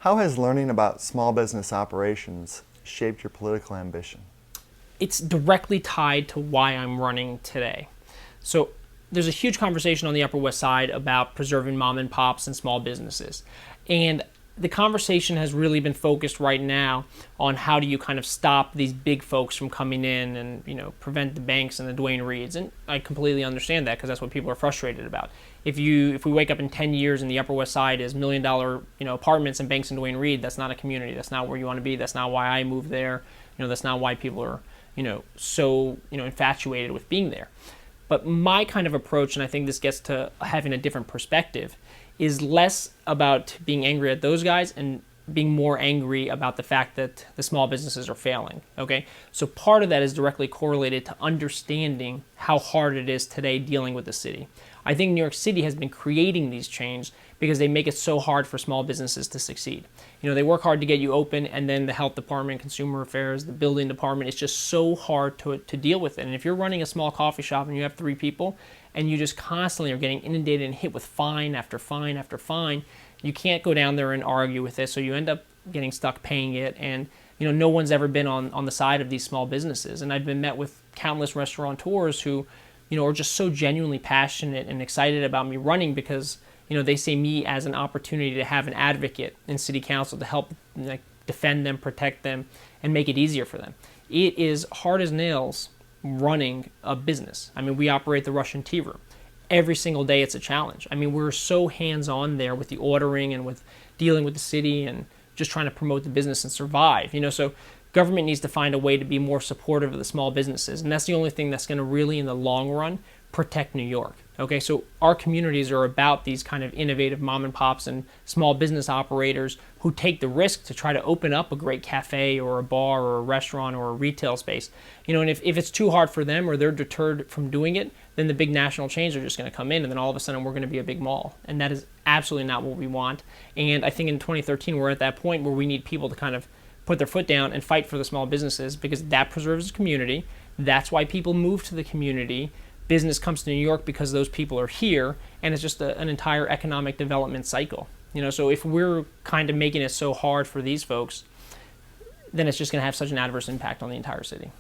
How has learning about small business operations shaped your political ambition? It's directly tied to why I'm running today. So there's a huge conversation on the Upper West Side about preserving mom and pops and small businesses. And the conversation has really been focused right now on how do you kind of stop these big folks from coming in and, prevent the banks and the Dwayne Reeds. And I completely understand that because that's what people are frustrated about. If we wake up in 10 years and the Upper West Side is $1 million, apartments and banks and Dwayne Reed, that's not a community. That's not where you want to be. That's not why I moved there. That's not why people are, so, infatuated with being there. But my kind of approach, and I think this gets to having a different perspective, is less about being angry at those guys and being more angry about the fact that the small businesses are failing, okay? So part of that is directly correlated to understanding how hard it is today dealing with the city. I think New York City has been creating these chains because they make it so hard for small businesses to succeed. They work hard to get you open, and then the health department, consumer affairs, the building department, it's just so hard to deal with it. And if you're running a small coffee shop and you have 3 people, and you just constantly are getting inundated and hit with fine after fine after fine, you can't go down there and argue with it, so you end up getting stuck paying it. And no one's ever been on the side of these small businesses. And I've been met with countless restaurateurs who are just so genuinely passionate and excited about me running because they see me as an opportunity to have an advocate in city council to help defend them, protect them, and make it easier for them. It is hard as nails running a business. We operate the Russian tea room. Every single day it's a challenge. We're so hands-on there with the ordering and with dealing with the city and just trying to promote the business and survive. So government needs to find a way to be more supportive of the small businesses, and that's the only thing that's going to really, in the long run, protect New York. Okay, so our communities are about these kind of innovative mom and pops and small business operators who take the risk to try to open up a great cafe or a bar or a restaurant or a retail space. And if it's too hard for them or they're deterred from doing it, then the big national chains are just going to come in, and then all of a sudden we're going to be a big mall. And that is absolutely not what we want. And I think in 2013 we're at that point where we need people to kind of put their foot down and fight for the small businesses because that preserves the community. That's why people move to the community. Business comes to New York because those people are here, and it's just an entire economic development cycle. So if we're kind of making it so hard for these folks, then it's just going to have such an adverse impact on the entire city.